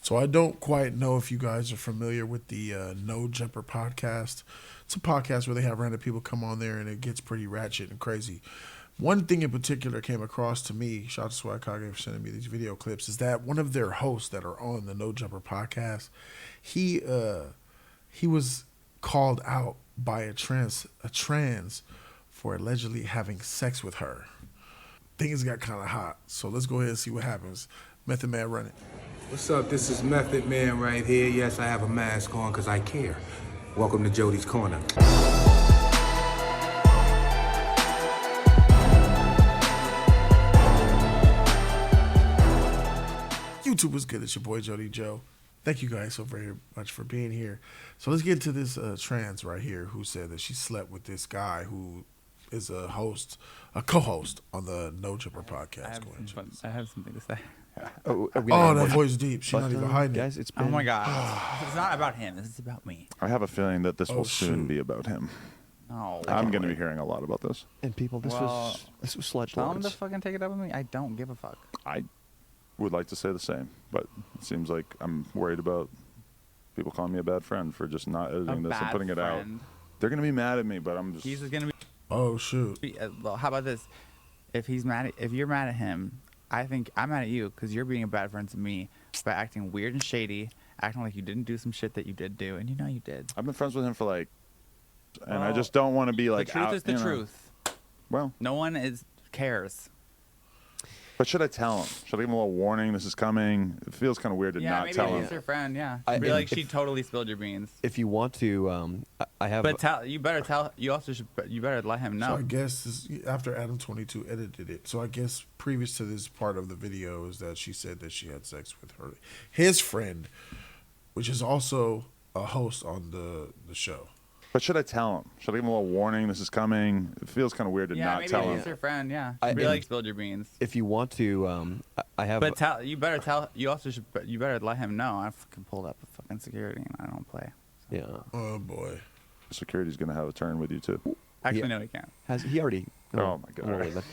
So I don't quite know if you guys are familiar with the No Jumper podcast. It's a podcast where they have random people come on there and it gets pretty ratchet and crazy. One thing in particular came across to me, shout out to Swag Kage for sending me these video clips, is that one of their hosts that are on the No Jumper podcast, he was called out by a trans for allegedly having sex with her. Things got kind of hot, so let's go ahead and see what happens. Method Man, run it. What's up? This is Method Man right here. Yes, I have a mask on because I care. Welcome to Jody's Corner. YouTube was good. It's your boy Jody Joe. Thank you guys so very much for being here. So let's get to this trans right here who said that she slept with this guy who is a co-host on the No Jumper podcast. I have something to say. Oh, that voice deep. She's not even hiding guys, it. it's been... Oh my god. It's not about him. This is about me. I have a feeling that this will soon be about him. Oh, I'm going to be hearing a lot about this. And people, this was Sledge tell him Lords. to fucking take it up with me. I don't give a fuck. I would like to say the same, but it seems like I'm worried about people calling me a bad friend for just not editing this and putting it out. They're going to be mad at me, but I'm just... He's just going to be... Oh, shoot. Well, how about this? If you're mad at him, I think I'm mad at you because you're being a bad friend to me by acting weird and shady, acting like you didn't do some shit that you did do, and you know you did. I've been friends with him for and I just don't want to be like... The truth is the truth. Well... No one cares. But should I tell him? Should I give him a little warning? This is coming. It feels kind of weird to not tell him. Yeah, maybe he's your friend. Yeah, be like she totally spilled your beans. If you want to, I have. But you better tell. You also should. You better let him know. So I guess after Adam 22 edited it. So I guess previous to this part of the video is that she said that she had sex with his friend, which is also a host on the show. But should I tell him? Should I give him a little warning? This is coming. It feels kind of weird to not tell him. Yeah, maybe he's your friend. Yeah, be like spilled your beans. If you want to, I have. But you better tell. You also should. You better let him know. I fucking pulled up a fucking security and I don't play. So. Yeah. Oh boy. Security's gonna have a turn with you too. Actually, no, he can't. Has he already? Oh my god.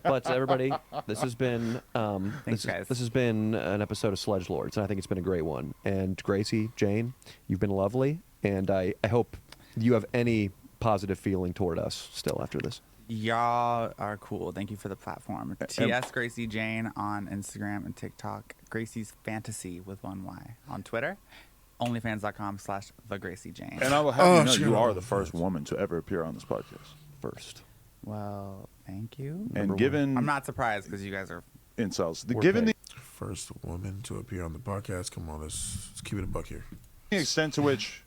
But everybody, this has been Thanks, guys. This has been an episode of Sledge Lords, and I think it's been a great one. And Gracie, Jane, you've been lovely, and I hope you have any positive feeling toward us still after this. Y'all are cool. Thank you for the platform. TS Gracie Jane on Instagram and TikTok. Gracie's Fantasy with one Y on Twitter. Onlyfans.com/thegraciejane. And I will have you know you are the first woman to ever appear on this podcast. First. Well, thank you. And given I'm not surprised because you guys are incels. Given the first woman to appear on the podcast. Come on, let's keep it a buck here. The extent to which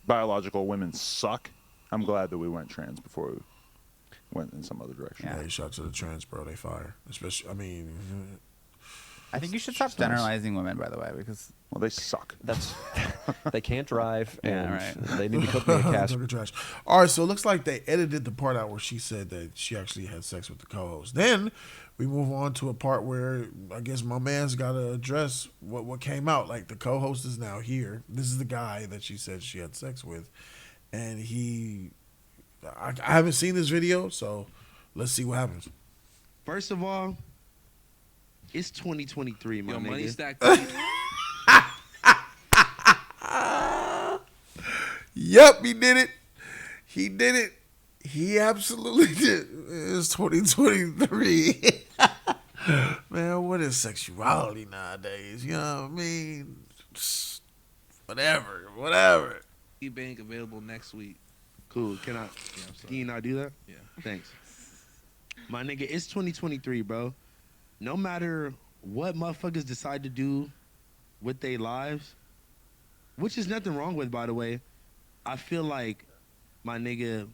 biological women suck, I'm glad that we went trans before we went in some other direction. Yeah, shout to the trans, bro. They fire. Especially, I think you should stop generalizing women, by the way, because they suck. They can't drive, and right. They need to cook me a cast. Trash. All right, so it looks like they edited the part out where she said that she actually had sex with the co-host. Then we move on to a part where I guess my man's got to address what came out. Like the co-host is now here. This is the guy that she said she had sex with, and I haven't seen this video, so let's see what happens. First of all, it's 2023, my nigga. Money stacked. Yep, he did it. He did it. He absolutely did. It's 2023. Man, what is sexuality nowadays? You know what I mean? Whatever. Bank available next week. Cool. Can you not do that? Yeah. Thanks. My nigga, it's 2023, bro. No matter what motherfuckers decide to do with their lives, which is nothing wrong with, by the way, I feel like, my nigga,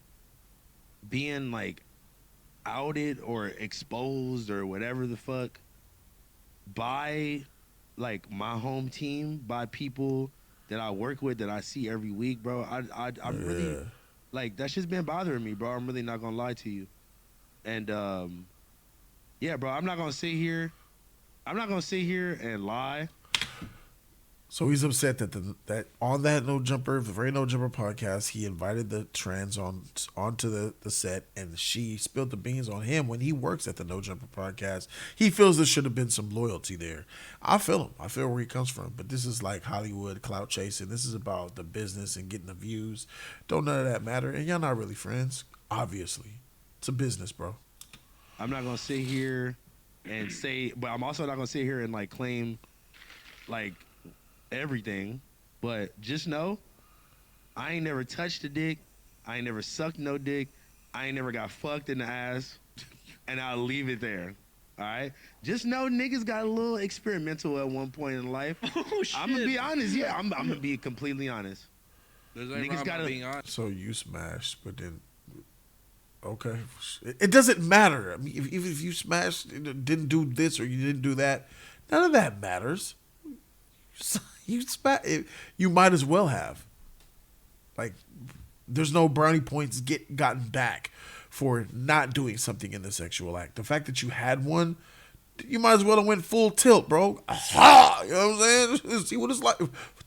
being, like, outed or exposed or whatever the fuck by, like, my home team, by people that I work with, that I see every week, bro, I'm really, like, that shit's been bothering me, bro. I'm really not gonna lie to you. And, yeah, bro, I'm not gonna sit here and lie So he's upset that that on that No Jumper, the very No Jumper podcast, he invited the trans onto the set, and she spilled the beans on him when he works at the No Jumper podcast. He feels there should have been some loyalty there. I feel him. I feel where he comes from. But this is like Hollywood clout chasing. This is about the business and getting the views. Don't none of that matter. And y'all not really friends. Obviously, it's a business, bro. I'm not gonna sit here and say, but I'm also not gonna sit here and like claim like everything. But just know, I ain't never touched a dick. I ain't never sucked no dick. I ain't never got fucked in the ass. And I'll leave it there. All right? Just know niggas got a little experimental at one point in life. Oh, shit. I'm gonna be honest. Yeah, I'm gonna be completely honest. There's nothing wrong about being honest. So you smashed, but then okay, it doesn't matter. I mean, if you smashed, didn't do this or you didn't do that, none of that matters. You might as well have. Like, there's no brownie points gotten back for not doing something in the sexual act. The fact that you had one, you might as well have went full tilt, bro. Aha! You know what I'm saying? See what it's like.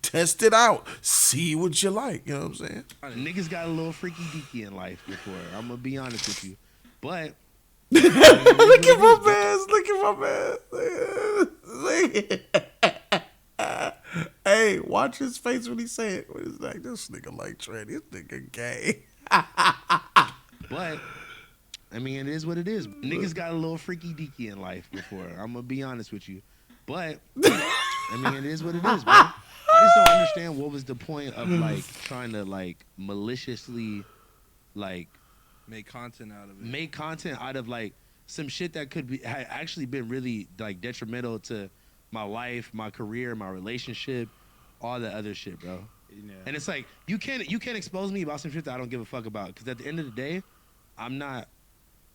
Test it out. See what you like. You know what I'm saying? Niggas got a little freaky deaky in life before. I'm gonna be honest with you. But look at my man. Look at my man. Hey, watch his face when he say it. What is like this nigga like Trey? This nigga gay. But I mean, it is what it is. Niggas got a little freaky deaky in life before. I'm gonna be honest with you. But I mean, it is what it is, bro. I just don't understand what was the point of like trying to like maliciously like Make content out of it. Make content out of like some shit that could be had actually been really like detrimental to my life, my career, my relationship, all that other shit, bro. Yeah. And it's like you can't expose me about some shit that I don't give a fuck about. Because at the end of the day, I'm not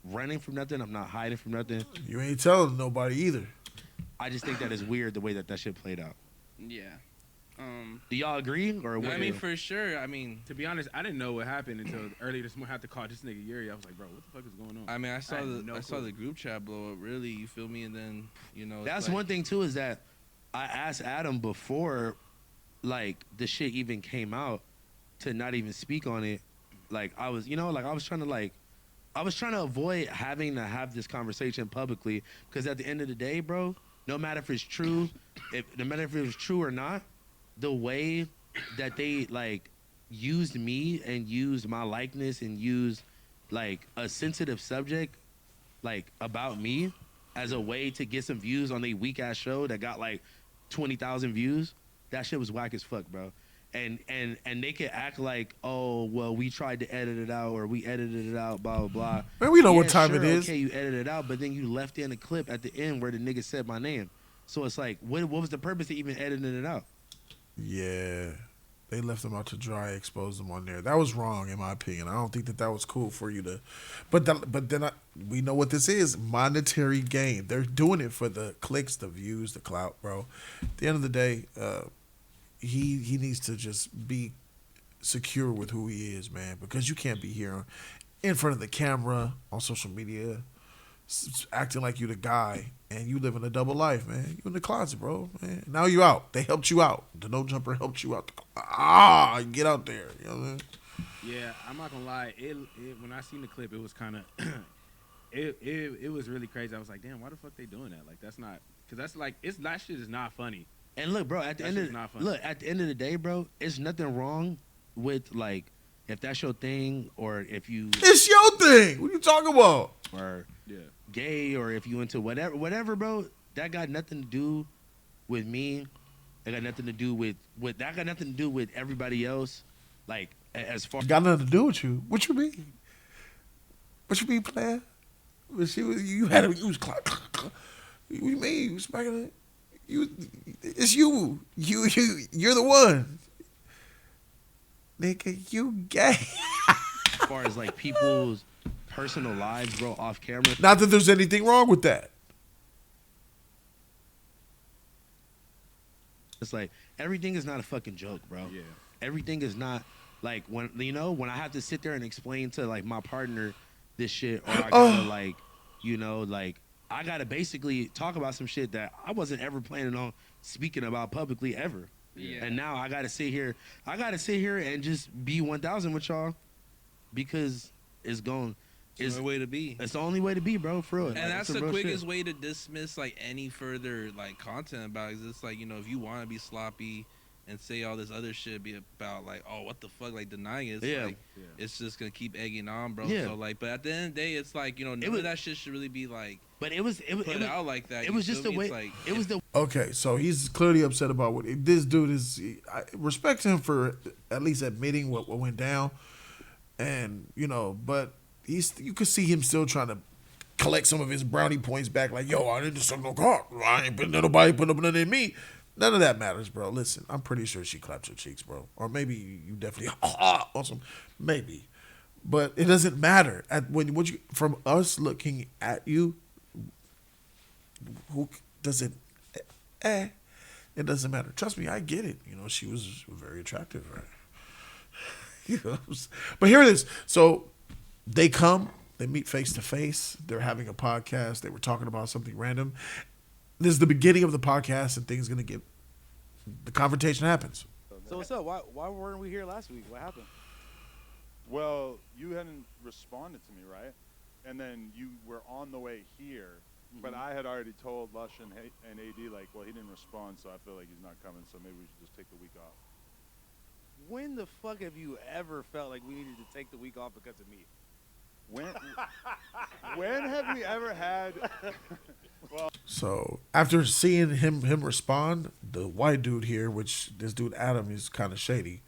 running from nothing. I'm not hiding from nothing. You ain't telling nobody either. I just think that is weird the way that shit played out. Yeah. Do y'all agree or what? I mean, for sure. I mean, To be honest, I didn't know what happened until early this morning. I had to call this nigga Yuri. I was like, bro, what the fuck is going on? I mean, I saw clue. the group chat blow up. Really, you feel me? And then it's That's like, one thing too, is that I asked Adam before, like the shit even came out, to not even speak on it. Like I was trying to avoid having to have this conversation publicly, because at the end of the day, bro, no matter if it's true, no matter if it was true or not, the way that they like used me and used my likeness and used like a sensitive subject like about me as a way to get some views on a weak ass show that got like 20,000 views, that shit was whack as fuck, bro. And they could act like, oh well, we tried to edit it out or we edited it out, blah blah blah. Man, we know what time sure, it is. Okay, you edited it out, but then you left in a clip at the end where the nigga said my name. So it's like, what was the purpose of even editing it out? Yeah, they left them out to dry, exposed them on there. That was wrong, in my opinion. I don't think that was cool for you to. But then we know what this is: monetary gain. They're doing it for the clicks, the views, the clout, bro. At the end of the day, he needs to just be secure with who he is, man. Because you can't be here in front of the camera on social media, acting like you the guy, and you living a double life, man. You in the closet, bro. Man. Now you out. They helped you out. The No Jumper helped you out. Get out there. You know what I mean? Yeah, I'm not gonna lie. It when I seen the clip, it was kind of it was really crazy. I was like, damn, why the fuck they doing that? Like that's not, because that's like that shit is not funny. And look, bro, at the end of the day, bro, it's nothing wrong with like if that's your thing or if you it's your thing. What are you talking about? Or gay or if you into whatever, bro. That got nothing to do with me. That got nothing to do with that got nothing to do with everybody else. Like as far got nothing to do with you. What you mean? What you mean, player? You had a you was what you mean? You was smacking it. It's you. You're the one. Nigga, you gay. As far as like people's personal lives, bro, off camera. Not that there's anything wrong with that. It's like everything is not a fucking joke, bro. Yeah. Everything is not like when I have to sit there and explain to like my partner this shit, or I gotta I gotta basically talk about some shit that I wasn't ever planning on speaking about publicly ever. Yeah. And now I gotta sit here. I gotta sit here and just be 1,000 with y'all because it's going. It's the way to be. It's the only way to be, bro. For real. And Like, that's it's the real quickest shit. way to dismiss like any further like content about it. It's like, you know, if you want to be sloppy and say all this other shit be about like, oh, what the fuck, like denying it. Yeah. Like, it's just gonna keep egging on, bro. Yeah. So like, but at the end of the day, it's like, you know, none of that shit should really be like. But it was put out like that. It was just the way. It's like, it was the. Okay, so he's clearly upset about what this dude is. I respect him for at least admitting what went down, and you know, but you could see him still trying to collect some of his brownie points back. Like, yo, I didn't suck no cock. I ain't putting nobody putting up nothing in me. None of that matters, bro. Listen, I'm pretty sure she clapped your cheeks, bro, or maybe you definitely awesome, maybe, but it doesn't matter. From us looking at you, who does it? It doesn't matter. Trust me, I get it. You know, she was very attractive, right? You know, but here it is. So they come, they meet face to face. They're having a podcast. They were talking about something random. This is the beginning of the podcast, and things gonna get. The confrontation happens. So what's up? Why weren't we here last week? What happened? Well, you hadn't responded to me, right? And then you were on the way here, but I had already told Lush and AD, like, well, he didn't respond, so I feel like he's not coming, so maybe we should just take the week off. When the fuck have you ever felt like we needed to take the week off because of me? When have we ever had? Well, so after seeing him respond, the white dude here, which this dude Adam is kind of shady,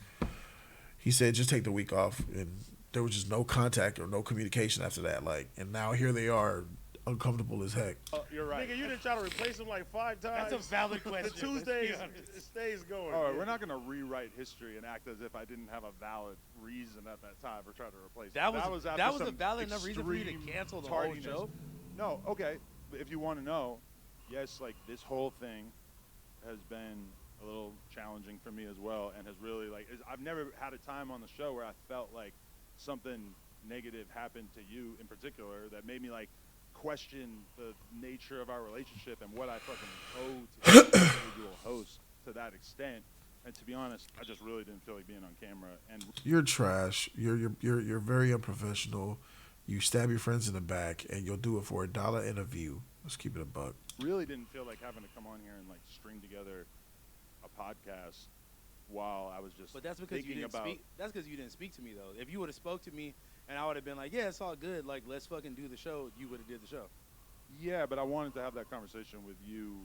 he said just take the week off, and there was just no contact or no communication after that. Like, and now here they are, uncomfortable as heck. You're right. Nigga, you didn't try to replace him like 5 times. That's a valid question. The Tuesdays stays going. All right, we're not going to rewrite history and act as if I didn't have a valid reason at that time for trying to replace him. That was after a valid enough reason for you to extreme cancel the whole tardiness. show? No, okay. If you want to know, yes, like this whole thing has been a little challenging for me as well, and has really I've never had a time on the show where I felt like something negative happened to you in particular that made me like question the nature of our relationship and what I fucking owe to the individual host to that extent. And to be honest, I just really didn't feel like being on camera. And You're trash. You're very unprofessional. You stab your friends in the back, and you'll do it for $1 in a view. Let's keep it a buck. Really didn't feel like having to come on here and like string together a podcast while I was just. But that's because you didn't speak. That's because you didn't speak to me though. If you would have spoke to me, and I would have been like, yeah, it's all good. Like, let's fucking do the show. You would have did the show. Yeah, but I wanted to have that conversation with you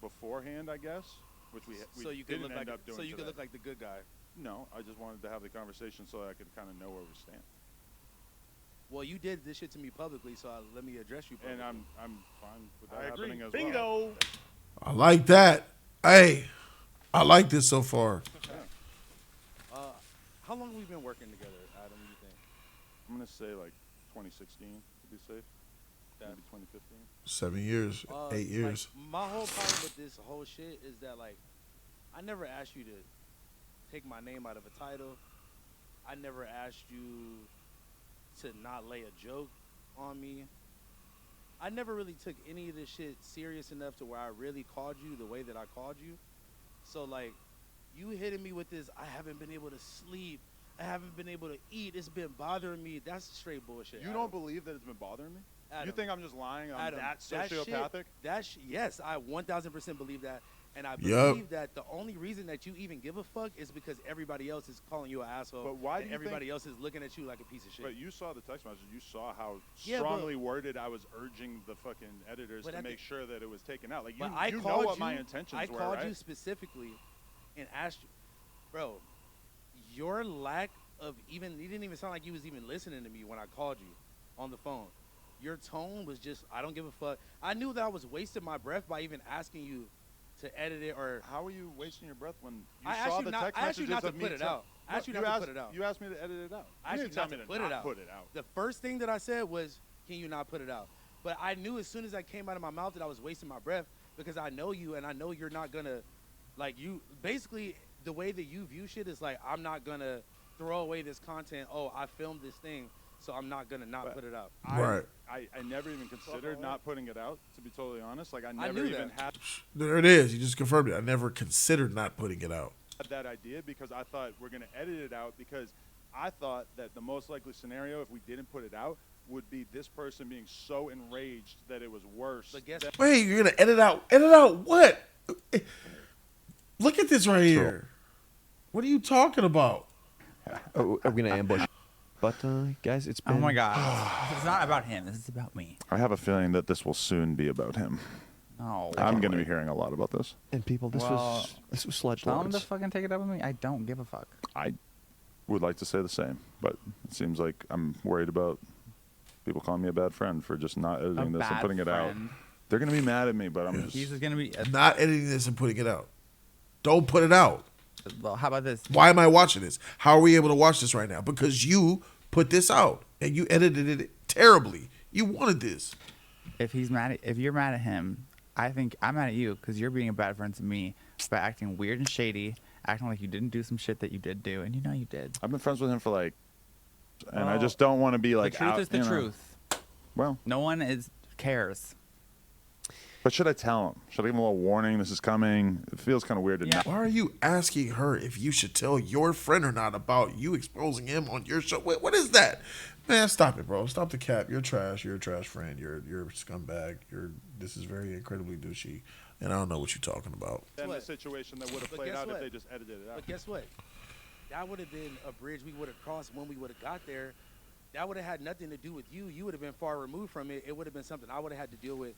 beforehand, I guess, which we so you could didn't look end like up doing. so you could today. look like the good guy. No, I just wanted to have the conversation so that I could kind of know where we stand. Well, you did this shit to me publicly, so let me address you publicly. And I'm fine with that I agree. happening as Bingo. well. I like that. Hey, I like this so far. How long have we been working together, Adam, you think? I'm gonna say like 2016 to be safe. Maybe 2015. 7 years, 8 years. Like, my whole problem with this whole shit is that like, I never asked you to take my name out of a title. I never asked you to not lay a joke on me. I never really took any of this shit serious enough to where I really called you the way that I called you. So like, you hitting me with this, I haven't been able to sleep, I haven't been able to eat, it's been bothering me. That's straight bullshit. You don't believe that it's been bothering me? Adam, you think I'm just lying? I'm Adam, that sociopathic? Yes, I 1000% believe that. And I believe that the only reason that you even give a fuck is because everybody else is calling you an asshole. But why do you everybody else is looking at you like a piece of shit? But you saw the text message. You saw how strongly worded I was urging the fucking editors to make sure that it was taken out. Like you know what my intentions were, I called right? you specifically and asked you, bro, your lack of even, you didn't even sound like you was even listening to me when I called you on the phone. Your tone was just, I don't give a fuck. I knew that I was wasting my breath by even asking you to edit it. Or how are you wasting your breath when you I saw the text messages I asked you not to of me put it out. I asked you not to put it out. You asked me to edit it out. I asked you not to put it out. Put it out. The first thing that I said was, can you not put it out? But I knew as soon as that came out of my mouth that I was wasting my breath because I know you and I know you're not gonna, like, you basically the way that you view shit is like, I'm not gonna throw away this content. Oh, I filmed this thing, so I'm not gonna put it out. Right. I never even considered not putting it out, to be totally honest. Like I never even had. There it is. You just confirmed it. I never considered not putting it out. that idea because I thought we're going to edit it out because I thought that the most likely scenario if we didn't put it out would be this person being so enraged that it was worse. But guess Wait, you're gonna edit out? Edit out what? Look at this right here. What are you talking about? Oh, are we gonna ambush? But guys, it's been. Oh my god. It's not about him. This is about me. I have a feeling that this will soon be about him. No. I'm going to be hearing a lot about this. And people, this Well, was Sledge Tell him to Lords. fucking take it up with me. I don't give a fuck. I would like to say the same, but it seems like I'm worried about people calling me a bad friend for just not editing this and bad putting it out. friend. They're going to be mad at me, but I'm He's just. gonna be. Not editing this and putting it out. Don't put it out. Well, how about this? Why am I watching this? How are we able to watch this right now? Because you put this out and you edited it terribly. You wanted this. If you're mad at him, I think I'm mad at you because you're being a bad friend to me by acting weird and shady, acting like you didn't do some shit that you did do, and you know you did. I've been friends with him for like. And I Well, just don't want to be like. the truth out, is the you know. truth. Well, No one cares. but should I tell him? Should I give him a little warning? This is coming. It feels kind of weird to Yeah. not. Why are you asking her if you should tell your friend or not about you exposing him on your show? What is that? Man, stop it, bro. Stop the cap. You're trash. You're a trash friend. You're a scumbag. This is very incredibly douchey, and I don't know what you're talking about. Then the What? situation that would have But played guess out what? if they just edited it out. But guess what? That would have been a bridge we would have crossed when we would have got there. That would have had nothing to do with you. You would have been far removed from it. It would have been something I would have had to deal with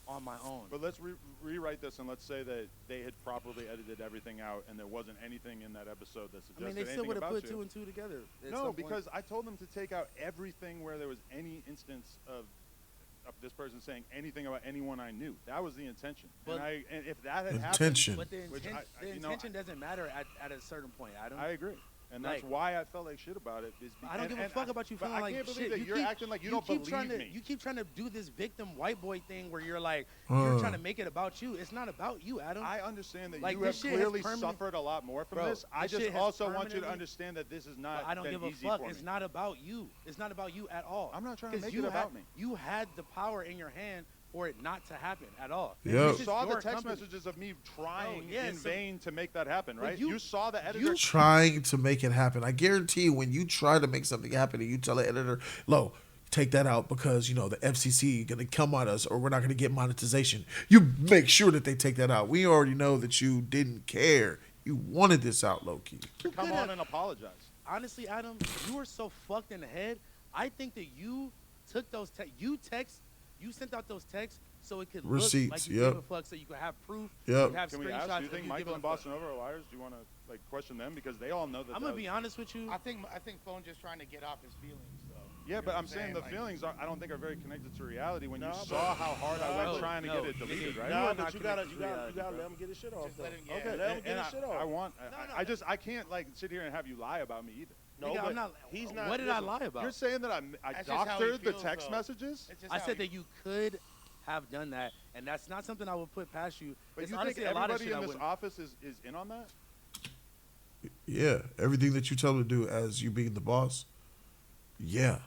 on my own. But let's rewrite this and let's say that they had properly edited everything out and there wasn't anything in that episode that I suggested mean, they still anything would have about put you. 2 and 2 together. at No, some point. because I told them to take out everything where there was any instance of this person saying anything about anyone I knew. That was the intention. But- And if that had Intention. But the, Which the you know, intention doesn't matter at a certain point, Adam. I agree. And that's Like- why I felt like shit about it. I don't give a fuck about you but feeling like I can't believe shit. that You you're keep- acting like you don't keep trying believe to, me. You keep trying to do this victim white boy thing where you're like, you're trying to make it about you. It's not about you, Adam. I understand that Like, you this have shit has clearly permanent- suffered a lot more from Bro, this. I this just shit has also want you to permanently- understand that this is not But I don't been give a easy fuck. for It's me. not about you. It's not about you at all. I'm not trying to 'Cause make you it about had, me. You had the power in your hand for it not to happen at all. Yep. You This is saw the your text company. messages of me trying yeah, in so- vain to make that happen, But right? you- You saw the editor. You're trying to make it happen. I guarantee you, when you try to make something happen and you tell the editor, "Lo, take that out because the FCC gonna come on us or we're not gonna get monetization." You make sure that they take that out. We already know that you didn't care. You wanted this out, low key. Come on and apologize. Honestly, Adam, you are so fucked in the head. I think that you took those you sent out those texts so it could look Receipts, like you yep. gave a fuck, so you could have proof. Yep. You have Can we screenshots ask? Do you of think you Michael giving and a fuck. Boston Over are liars? Do you want to question them because they all know that? I'm gonna be honest with you. I think Phone just trying to get off his feelings, though. Yeah, You know but what I'm saying the Like, feelings I don't think are very connected to reality. When you No, saw how hard I went no, trying to no, get it deleted, nigga, right? you Nah, are but not you gotta connected to reality, let bro. him get his shit off. Just though. let him- yeah. Okay, let him get his And shit off. I want. no, I can't like sit here and have you lie about me either. No, Nigga, but I'm not. he's not. What did I lie about? You're saying that I That's just how he doctored the feels, text though. messages? It's just I how said he- that you could have done that, and that's not something I would put past you. But It's you think honestly a lot of everybody shit I in this wouldn't. office is in on that? Yeah, everything that you tell them to do as you being the boss. Yeah.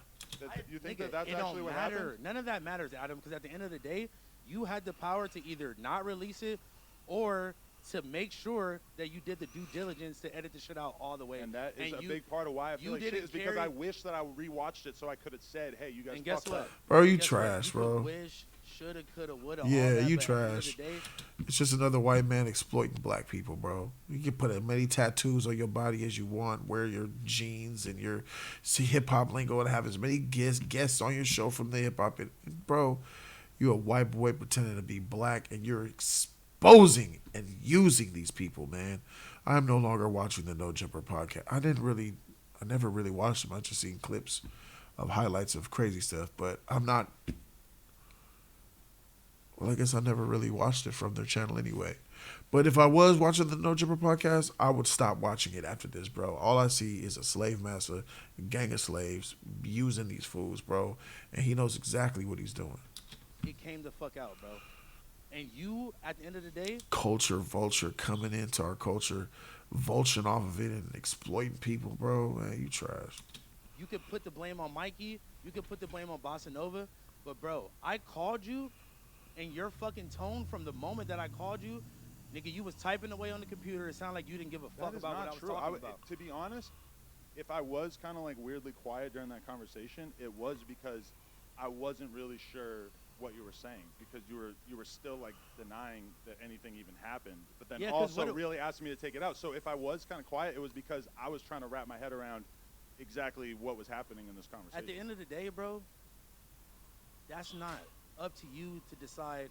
You think Nigga, that that's it actually don't what matter. happened? None of that matters, Adam, because at the end of the day, you had the power to either not release it or to make sure that you did the due diligence to edit the shit out all the way. And that is a you- big part of why I you feel like shit didn't is because I carry- wish that I rewatched it so I could have said, "Hey, you guys And guess fucked what? up." Bro, you Guess what? trash, You could bro. Wish, shoulda, coulda, woulda. Yeah, all that, you but at the end of trash. the day, It's just another white man exploiting black people, bro. You can put as many tattoos on your body as you want, wear your jeans and your hip hop lingo, and have as many guests on your show from the hip hop. Bro, you a white boy pretending to be black, and you're exposing and using these people, man. I am no longer watching the No Jumper podcast. I never really watched them. I just seen clips of highlights of crazy stuff, but I'm not. Well, I guess I never really watched it from their channel anyway. But if I was watching the No Jumper podcast, I would stop watching it after this, bro. All I see is a slave master, a gang of slaves using these fools, bro. And he knows exactly what he's doing. it came the fuck out, bro. And you, at the end of the day, Culture vulture coming into our culture, vulturing off of it and exploiting people, bro. Man, you trash. you could put the blame on Mikey, you could put the blame on Bossa Nova, but bro, I called you, and your fucking tone from the moment that I called you Nigga, you was typing away on the computer. It sounded like you didn't give a fuck That is about what I not was true. talking about. To be honest, if I was kind of like weirdly quiet during that conversation, it was because I wasn't really sure what you were saying, because you were still like denying that anything even happened, but then Yeah, 'cause also really asking me to take it out. So if I was kind of quiet, it was because I was trying to wrap my head around exactly what was happening in this conversation. At the end of the day, bro, that's not up to you to decide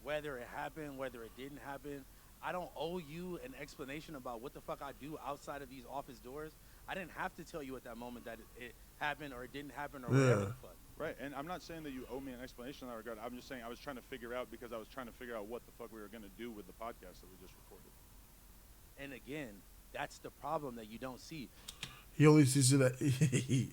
whether it happened, whether it didn't happen. I don't owe you an explanation about what the fuck I do outside of these office doors. I didn't have to tell you at that moment that it happened or it didn't happen or whatever the fuck. Right, and I'm not saying that you owe me an explanation in that regard. I'm just saying I was trying to figure out, because I was trying to figure out what the fuck we were going to do with the podcast that we just recorded. And again, that's the problem that you don't see. He only sees that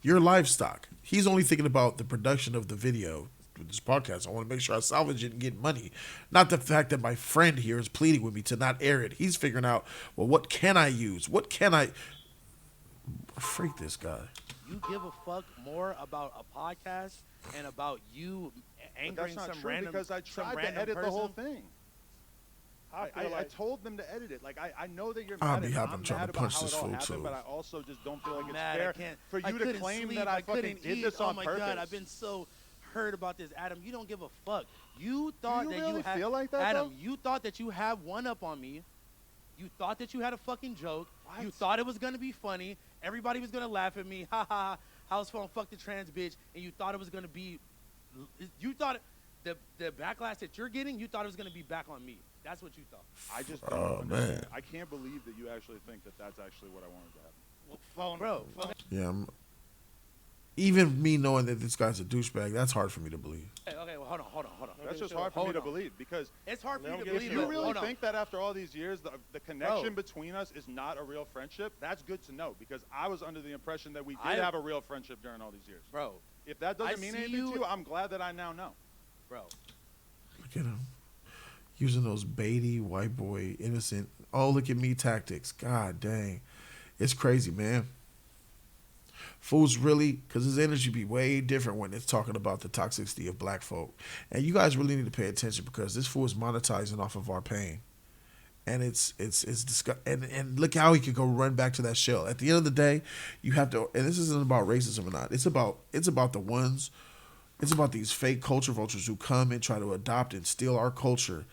your livestock. He's only thinking about the production of the video with this podcast. I want to make sure I salvage it and get money. Not the fact that my friend here is pleading with me to not air it. He's figuring out, well, what can I use? What can I... Freak this guy. You give a fuck more about a podcast and about you angering But that's not some true, random because I some tried to random edit person. the whole thing. I like- told them to edit it. Like I know that you're I'll mad be at happy I'm trying mad to about punch how this it all fool, happened, too. but I also just don't feel like it's Mad, I fair can't, for I you to couldn't claim sleep, that I fucking couldn't did eat. this on Oh my purpose. god, I've been so hurt about this, Adam. You don't give a fuck. You thought you that really you had feel like that, Adam. though? You thought that you had one up on me. You thought that you had a fucking joke. You thought it was gonna be funny. Everybody was gonna laugh at me. Ha ha. House phone, fuck the trans bitch. And you thought it was gonna be. You thought the backlash that you're getting. You thought it was gonna be back on me. That's what you thought. I just Oh, don't understand. man. I can't believe that you actually think that that's actually what I wanted to happen. Well, phone, Bro, Yeah, even me knowing that this guy's a douchebag, that's hard for me to believe. Okay, well, hold on. That's just hard for me Hold to on. believe, because It's hard for you to if believe. you but really hold on. think that after all these years the connection Bro. between us is not a real friendship, that's good to know, because I was under the impression that we did I- have a real friendship during all these years. Bro, If that doesn't I mean see anything you- to you, I'm glad that I now know. bro. Look at him. Using those baity, white boy, innocent, oh, look at me tactics. God dang. It's crazy, man. Fools really, because his energy be way different when it's talking about the toxicity of black folk. And you guys really need to pay attention, because this fool is monetizing off of our pain. And it's and look how he could go run back to that shell. At the end of the day, you have to, and this isn't about racism or not. It's about the ones, it's about these fake culture vultures who come and try to adopt and steal our culture.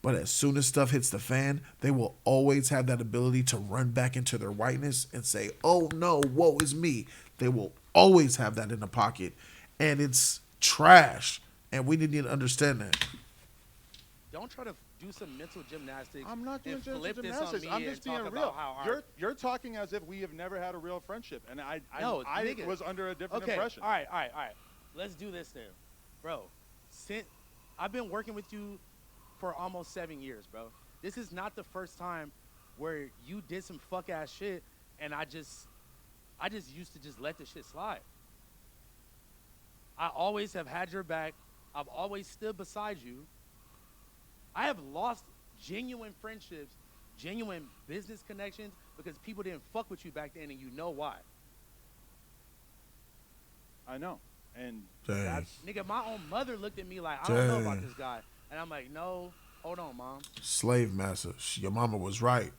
But as soon as stuff hits the fan, they will always have that ability to run back into their whiteness and say, oh no, woe is me. They will always have that in the pocket. And it's trash. And we need to understand that. Don't try to do some mental gymnastics. I'm not doing and gentle flip this gymnastics. on me I'm just and being talk real. about how our- You're talking as if we have never had a real friendship, and I No, nigga. was under a different Okay, impression. all right. Let's do this then, bro. I've been working with you for almost 7 years, bro. This is not the first time where you did some fuck ass shit, and I just used to just let the shit slide. I always have had your back. I've always stood beside you. I have lost genuine friendships, genuine business connections, because people didn't fuck with you back then, and you know why. I know, and Dang. that's Nigga, my own mother looked at me like, I don't know about Dang. this guy. And I'm like, no, hold on, Mom. Slave master. Your mama was right.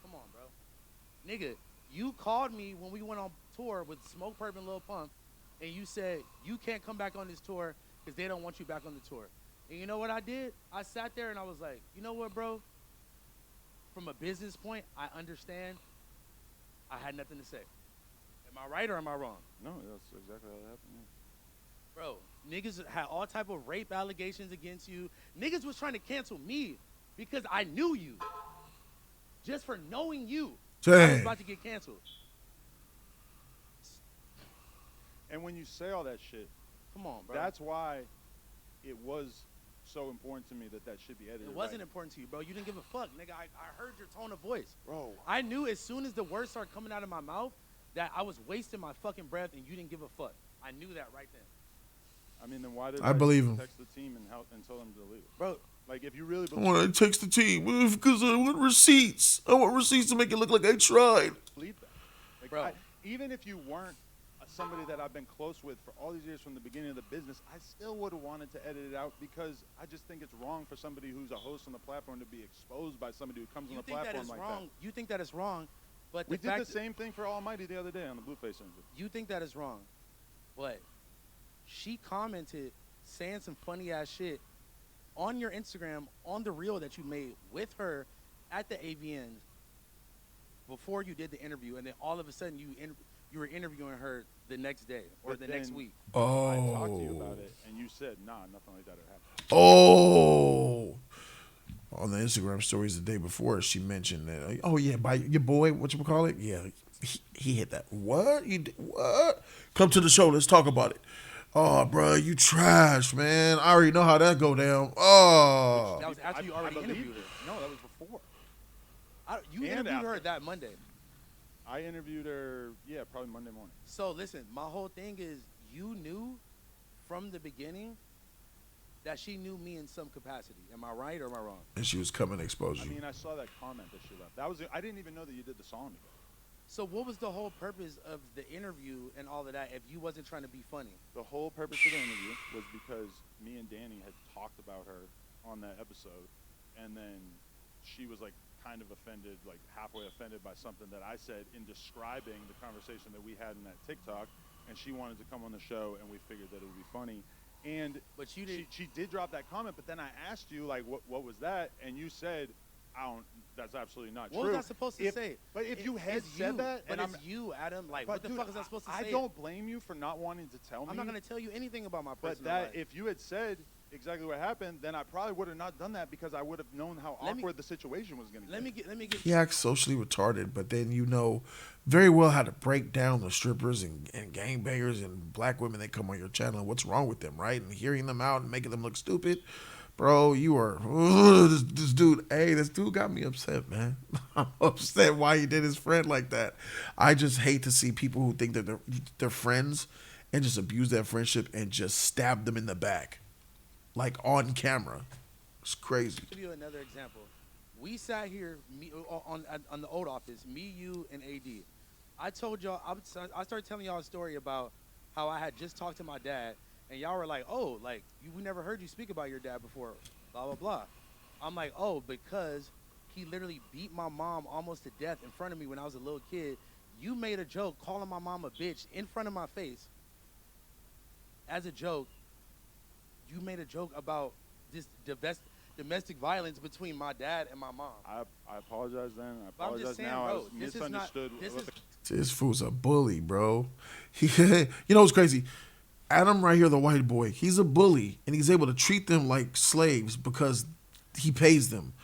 Come on, bro. Nigga, you called me when we went on tour with Smoke Perp and Lil Pump, and you said, you can't come back on this tour because they don't want you back on the tour. And you know what I did? I sat there and I was like, you know what, bro? From a business point, I understand. I had nothing to say. Am I right or am I wrong? no, that's exactly how it happened. Yeah. Bro, niggas had all type of rape allegations against you. Niggas was trying to cancel me because I knew you. Just for knowing you, I was Dang. about to get canceled. And when you say all that shit, Come on, bro. that's why it was so important to me that that should be edited. It wasn't right. important to you, bro. You didn't give a fuck, nigga. I heard your tone of voice. Bro. I knew as soon as the words started coming out of my mouth that I was wasting my fucking breath and you didn't give a fuck. I knew that right then. I mean, then why did I believe him. text the team and tell them to delete it? Bro, Like, if you really I believe want to text the team because I want receipts. I want receipts to make it look like I tried. that, like, Bro. even if you weren't a somebody that I've been close with for all these years from the beginning of the business, I still would have wanted to edit it out because I just think it's wrong for somebody who's a host on the platform to be exposed by somebody who comes on the platform like that. You think that is wrong, but We did the same thing for Almighty the other day on the Blueface interview. You think that is wrong, but she commented saying some funny ass shit on your Instagram on the reel that you made with her at the AVN before you did the interview, and then all of a sudden you were interviewing her the next day or But the next then week. I talked to you about it, and you said, nah, nothing like that had happened. Oh. On the Instagram stories the day before, she mentioned that, oh, yeah, by your boy, whatchamacallit? Yeah, he hit that. What? You did, what? Come to the show. Let's talk about it. Oh, bro, you trash, man. I already know how that go down. Oh. That was after you already interviewed her. No, that was before. You interviewed her that Monday. I interviewed her, yeah, probably Monday morning. So listen, my whole thing is you knew from the beginning that she knew me in some capacity. Am I right or am I wrong? And she was coming to expose I you. mean, I saw that comment that she left. That was I didn't even know that you did the song together. So what was the whole purpose of the interview and all of that if you wasn't trying to be funny? The whole purpose of the interview was because me and Danny had talked about her on that episode, and then she was like kind of offended, like halfway offended by something that I said in describing the conversation that we had in that TikTok, and she wanted to come on the show, and we figured that it would be funny. And but she did drop that comment, but then I asked you like what was that, and you said, that's absolutely not true. What was I supposed to say? But if you had said that, but and it's you, Adam. Like, but what the dude, fuck was I supposed to say? I don't blame you for not wanting to tell me. I'm not going to tell you anything about my But personal life. if you had said exactly what happened, then I probably would have not done that because I would have known how awkward the situation was going to get. Let me get. He acts socially retarded, but then you know very well how to break down the strippers and gangbangers and black women that come on your channel and what's wrong with them, right? And hearing them out and making them look stupid. Bro, you are this dude. Hey, this dude got me upset, man. I'm upset why he did his friend like that. I just hate to see people who think that they're friends and just abuse that friendship and just stab them in the back, like on camera. It's crazy. I'll give you another example. We sat here on the old office, me, you, and AD. I told y'all, I started telling y'all a story about how I had just talked to my dad. And y'all were like, oh, like, we never heard you speak about your dad before, blah, blah, blah. I'm like, oh, because he literally beat my mom almost to death in front of me when I was a little kid. You made a joke calling my mom a bitch in front of my face. As a joke, you made a joke about this domestic violence between my dad and my mom. I apologize then. I But I'm apologize just saying, now. bro, I was this is not- misunderstood. this what is- This fool's a bully, bro. You know what's crazy? Adam right here, the white boy, he's a bully, and he's able to treat them like slaves because he pays them.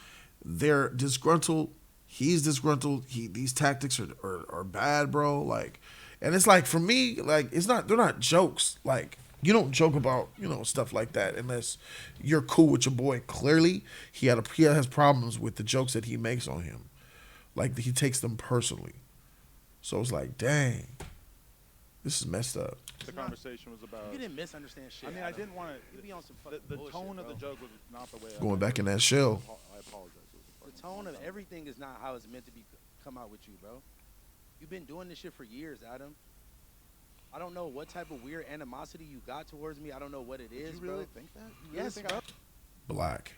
They're disgruntled. He's disgruntled. These tactics are bad, bro. Like, and it's like for me, like they're not jokes. Like you don't joke about stuff like that unless you're cool with your boy. Clearly, he has problems with the jokes that he makes on him. Like he takes them personally. So it's like, dang, this is messed up. The conversation was about. You didn't misunderstand shit. I mean, Adam. I didn't want You to. be on some fucking The bullshit, tone of bro. the joke was not the way. Going back in that shell. I apologize. The tone of everything is not how it's meant to be come out with you, bro. You've been doing this shit for years, Adam. I don't know what type of weird animosity you got towards me. I don't know what it is, you really bro. think that? You really Yes, think bro. Black.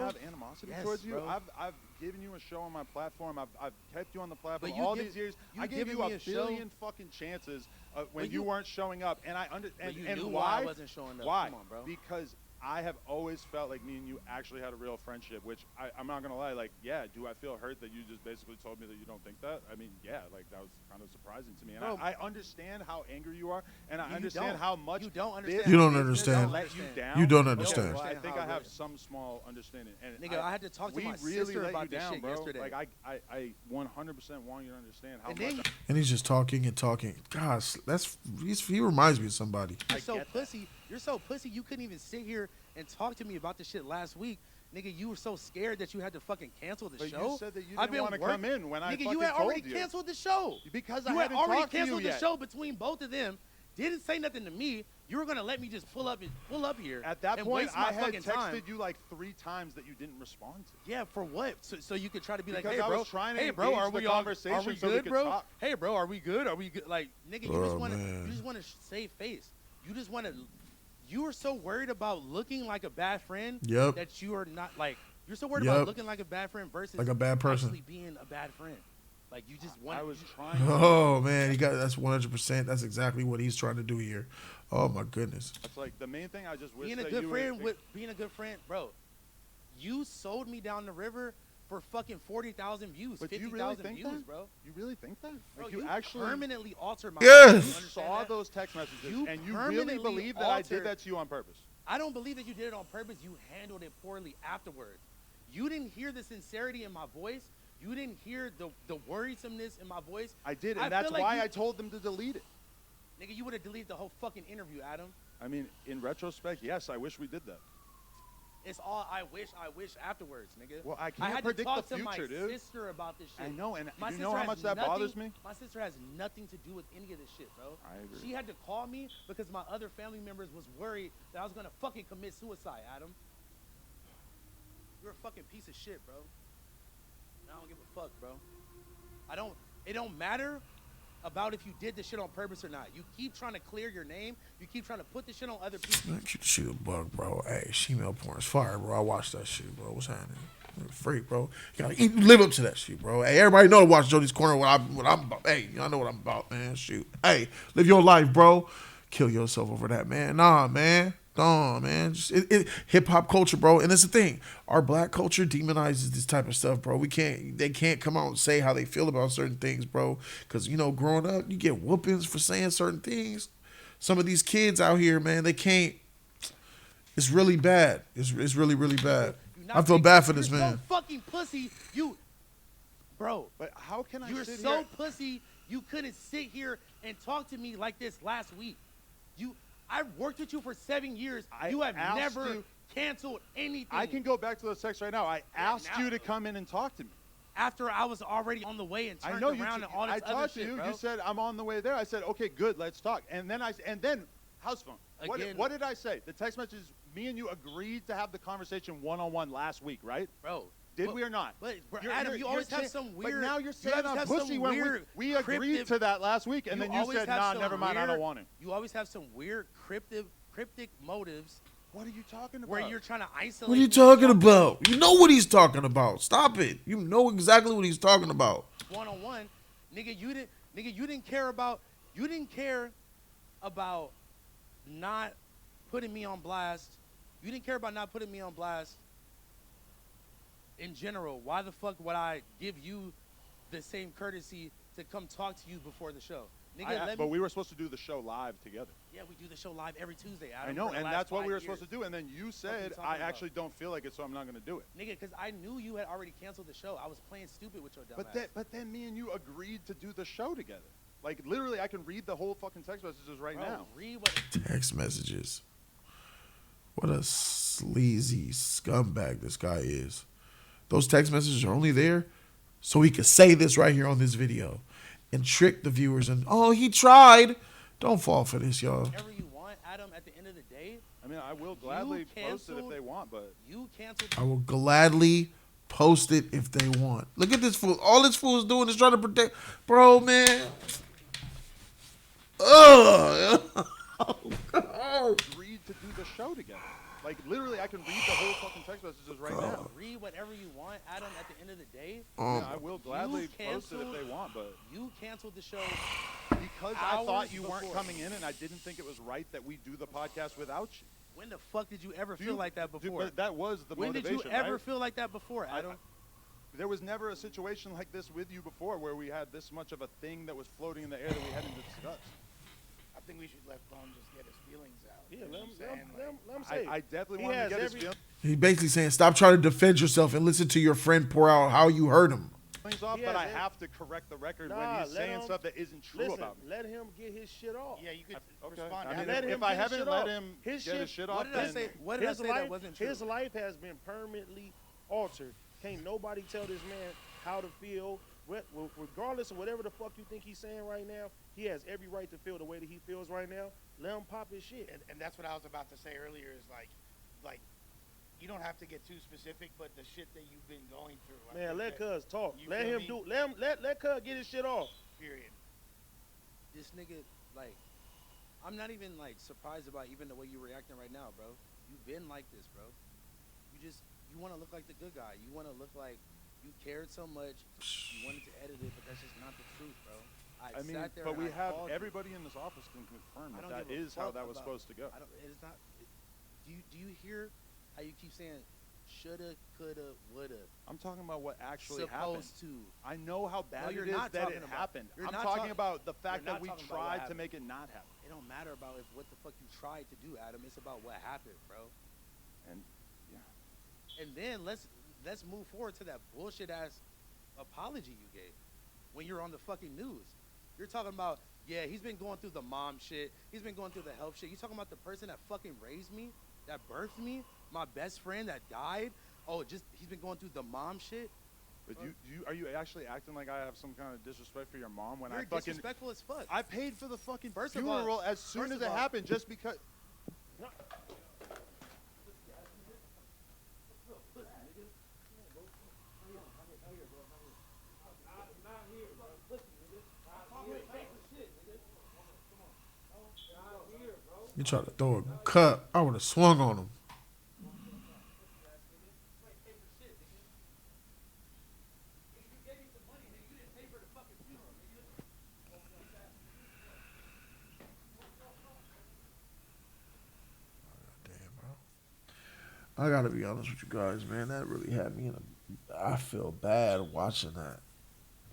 I have animosity Yes, towards you. bro. I've given you a show on my platform. I've kept you on the platform But you all give- these years. you I gave giving you me a a show- billion fucking chances when But you you- weren't showing up, and But you and knew why why I wasn't showing up. Why? Come on, bro. Because I have always felt like me and you actually had a real friendship, which I'm not gonna lie. Like, yeah, do I feel hurt that you just basically told me that you don't think that? I mean, yeah, like that was kind of surprising to me. And Bro. I understand how angry you are, and I You understand don't. how much You don't this understand. You don't business understand. let you down. You don't Okay, understand. well, I Understand think how I have it- some small understanding. And Nigga, I had to talk to we my really sister let about you this down, shit bro. yesterday. Like I 100% want you to understand how And much. then And he's just talking and talking. Gosh, he reminds me of somebody. you're so get that. pussy. You're so pussy. You couldn't even sit here and talk to me about this shit last week. Nigga, you were so scared that you had to fucking cancel the But show. you said that you I've didn't been want to work- come in when I Nigga, fucking you had already told you. canceled the show. Because You I had hadn't already talked to you canceled the yet. show between both of them. didn't say nothing to me, you were gonna let me just pull up here. At that and point, waste my I had fucking texted time. you like 3 times that you didn't respond to. Yeah, for what? So you could try to be Because like, hey, I bro, was trying to hey, bro, are engage the we all, conversation are we so we good, could bro? talk. Hey, bro, are we good? Are we good? Like, nigga, you just want to, man. you just want to save face. You just want to. You are so worried about looking like a bad friend Yep. that you are not like. You're so worried Yep. about looking like a bad friend versus Like a bad person. actually being a bad friend. Like you just want. I was trying. Oh man, he got that's 100%. That's exactly what he's trying to do here. Oh my goodness. It's like the main thing I just wish being a that good you friend would, with being a good friend, bro. You sold me down the river for fucking 40,000 views, But do you 50,000 really think views, that? bro. You really think that? Bro, Like you actually permanently altered my Yes! life. You you understand saw that? those text messages You and you really permanently believe that I did altered- that to you on purpose. I don't believe that you did it on purpose. You handled it poorly afterwards. You didn't hear the sincerity in my voice. You didn't hear the worrisomeness in my voice. I did, I and that's feel like why you- I told them to delete it. Nigga, you would have deleted the whole fucking interview, Adam. I mean, in retrospect, yes, I wish we did that. It's all I wish afterwards, nigga. Well, I I can't had predict to talk the to my future, dude. sister about this shit. I know, and My you sister know how has much that nothing- bothers me? My sister has nothing to do with any of this shit, bro. I agree. She had to call me because my other family members was worried that I was gonna fucking commit suicide, Adam. You're a fucking piece of shit, bro. I don't give a fuck, bro. It don't matter about if you did this shit on purpose or not. You keep trying to clear your name. You keep trying to put this shit on other people. Man, keep the shit a bug, bro. Hey, female porn is fire, bro. I watched that shit, bro. What's happening? You're a freak, bro. You gotta live up to that shit, bro. Hey, everybody know to watch Jody's Corner what I'm about. Hey, y'all know what I'm about, man. Shoot. Hey, live your life, bro. Kill yourself over that, man. Nah, man. Nah, man. Just hip hop culture, bro. And that's the thing. Our black culture demonizes this type of stuff, bro. They can't come out and say how they feel about certain things, bro. Because, you know, growing up, you get whoopings for saying certain things. Some of these kids out here, man, they can't. It's really bad. It's really, really bad. I feel bad for this You're man. so fucking pussy. Bro. But how can I You're sit so here? pussy. You couldn't sit here and talk to me like this last week. I've worked with you for 7 years. You have asked never you- canceled anything. I can go back to the text right now. I asked now. you to come in and talk to me. After I was already on the way and turned I know around and all this I other talked shit, to you. bro. You said I'm on the way there. I said okay, good, let's talk. And then house phone. Again- What did I say? The text message. Me and you agreed to have the conversation one-on-one last week, right? Bro. Did we or not? But Adam, you always have some weird. But now you're you saying always I'm have pussy some when weird we agreed cryptic- to that last week, and then you always said, have nah, some never mind, I don't weird- want to. You always have some weird cryptic motives. What are you talking about? Where you're trying to isolate. What are you me. talking about? You know what he's talking about. Stop it. You know exactly what he's talking about. One-on-one, nigga, you didn't care about not putting me on blast. You didn't care about not putting me on blast in general. Why the fuck would I give you the same courtesy to come talk to you before the show? Nigga, But we were supposed to do the show live together. Yeah, we do the show live every Tuesday, Adam, I know, for the and last that's what 5 we were years. supposed to do. And then you said, talking I about? actually don't feel like it, so I'm not going to do it. Nigga, because I knew you had already canceled the show. I was playing stupid with your dumb ass. But then me and you agreed to do the show together. Like, literally, I can read the whole fucking text messages right Bro, now. read what Text messages. What a sleazy scumbag this guy is. Those text messages are only there so he could say this right here on this video and trick the viewers and, oh, he tried. Don't fall for this, y'all. whatever you want, Adam, at the end of the day. I mean, I will gladly post it if they want, but You canceled. I will gladly post it if they want. Look at this fool. All this fool is doing is trying to protect. Bro, man. Ugh. agreed to do the show together. Like, literally, I can read the whole fucking text messages right now. Read whatever you want, Adam, at the end of the day. Yeah, I will gladly post it if canceled- they want, but You canceled the show because I thought hours you weren't before. coming in and I didn't think it was right that we do the podcast without you. When the fuck did you ever Do feel you- like that Dude, before? but that was the When did motivation, you ever right? feel like that before, Adam? There was never a situation like this with you before where we had this much of a thing that was floating in the air that we hadn't discussed. I think we should let Bone just get his feelings out. Yeah, You know let what him, I'm saying? Like, let him say. I definitely He wanted to has get his every- feelings He's basically saying, stop trying to defend yourself and listen to your friend pour out how you hurt him. off, He but has I every- have to correct the record when Nah, he's let saying him- stuff that isn't true Listen, about me. let him get his shit off. yeah, you could Okay. respond I to mean, that. let him if I get his haven't shit let off. him His get his shit- shit what off, did I then say? What did I his say life, that wasn't true? His life has been permanently altered. Can't nobody tell this man how to feel, regardless of whatever the fuck you think he's saying right now, he has every right to feel the way that he feels right now. Let him pop his shit. And that's what I was about to say earlier is like you don't have to get too specific, but the shit that you've been going through. Man, let Cuz talk. You Let feel him me? do. Let Cuz get his shit off. Period. This nigga, like, I'm not even like surprised about even the way you're reacting right now, bro. You've been like this, bro. You want to look like the good guy. You want to look like you cared so much. You wanted to edit it, but that's just not the truth, bro. I mean, sat there but and we I have called you. everybody in this office can confirm I don't that give a is how fuck that was about- supposed to go. I don't. It is not. Do you hear how you keep saying shoulda, coulda, woulda? I'm talking about what actually supposed happened. to. I know how bad you're it is not that talking it about- happened. you're I'm not talking talk- about the fact you're not that we talking about what tried to happened. make it not happen. It don't matter about what the fuck you tried to do, Adam. It's about what happened, bro. And yeah, And then let's move forward to that bullshit ass apology you gave when you're on the fucking news. You're talking about, yeah, he's been going through the mom shit. He's been going through the health shit. You talking about the person that fucking raised me, that birthed me, my best friend that died. Oh, just he's been going through the mom shit. but are you actually acting like I have some kind of disrespect for your mom when You're I fucking disrespectful as fuck. I paid for the fucking First of all- funeral as soon first as of it all- happened just because. You try to throw a cut, I would have swung on him. I gotta be honest with you guys, man. That really had me in a. I feel bad watching that.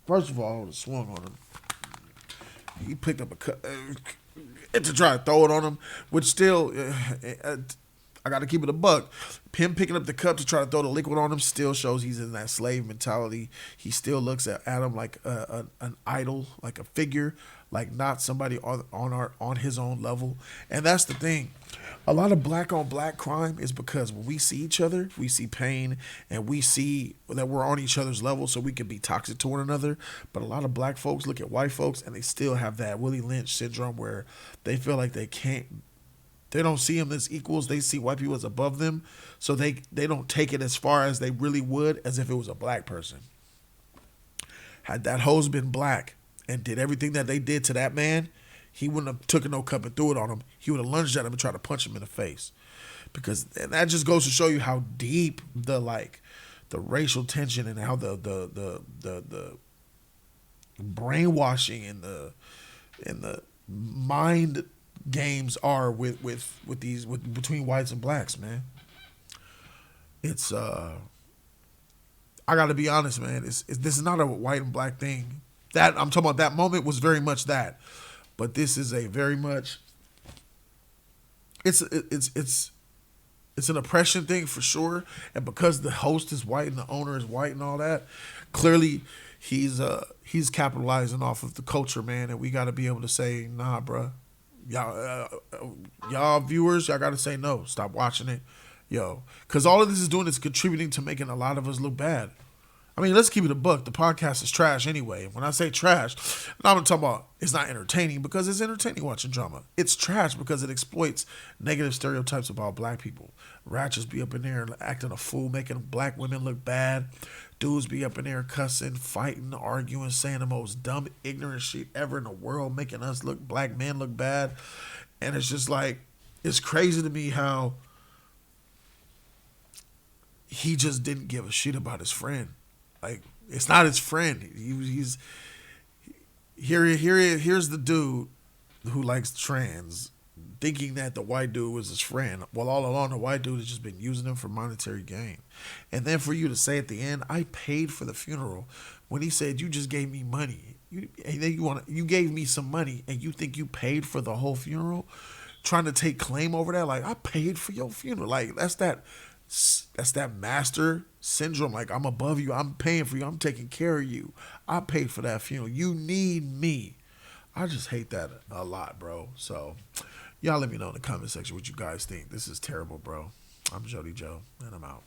First of all, I would have swung on him. He picked up a cut to try to throw it on him, which still, I got to keep it a buck. Him picking up the cup to try to throw the liquid on him still shows he's in that slave mentality. He still looks at Adam like an idol, like a figure, like not somebody on his own level. And that's the thing. A lot of black on black crime is because when we see each other, we see pain and we see that we're on each other's level so we can be toxic to one another. But a lot of black folks look at white folks and they still have that Willie Lynch syndrome where they feel like they don't see them as equals. They see white people as above them. So they don't take it as far as they really would as if it was a black person. Had that hose been black and did everything that they did to that man, he wouldn't have took no cup and threw it on him. He would have lunged at him and tried to punch him in the face. And that just goes to show you how deep the racial tension and how the brainwashing and the mind games are between whites and blacks, man. It's I gotta be honest, man. This is not a white and black thing. That I'm talking about, that moment was very much that. But this is a very much it's an oppression thing for sure. And because the host is white and the owner is white and all that, clearly he's capitalizing off of the culture, man. And we got to be able to say, nah, bruh. Y'all viewers, y'all got to say no. Stop watching it. Yo. Because all of this is doing is contributing to making a lot of us look bad. I mean, let's keep it a buck. The podcast is trash anyway. When I say trash, I'm not talking about it's not entertaining because it's entertaining watching drama. It's trash because it exploits negative stereotypes about black people. Ratchets be up in there acting a fool, making black women look bad. Dudes be up in there cussing, fighting, arguing, saying the most dumb, ignorant shit ever in the world, making black men look bad. And it's just like, it's crazy to me how he just didn't give a shit about his friend. Like, it's not his friend. He's here's the dude who likes trans, thinking that the white dude was his friend. Well, all along, the white dude has just been using him for monetary gain. And then for you to say at the end, I paid for the funeral, when he said, you just gave me money. And then you gave me some money, and you think you paid for the whole funeral? Trying to take claim over that? Like, I paid for your funeral. Like, that's that master syndrome. Like, I'm above you. I'm paying for you. I'm taking care of you. I paid for that funeral. You need me. I just hate that a lot, bro. So, y'all let me know in the comment section what you guys think. This is terrible, bro. I'm Jody Joe, and I'm out.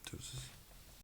Deuces.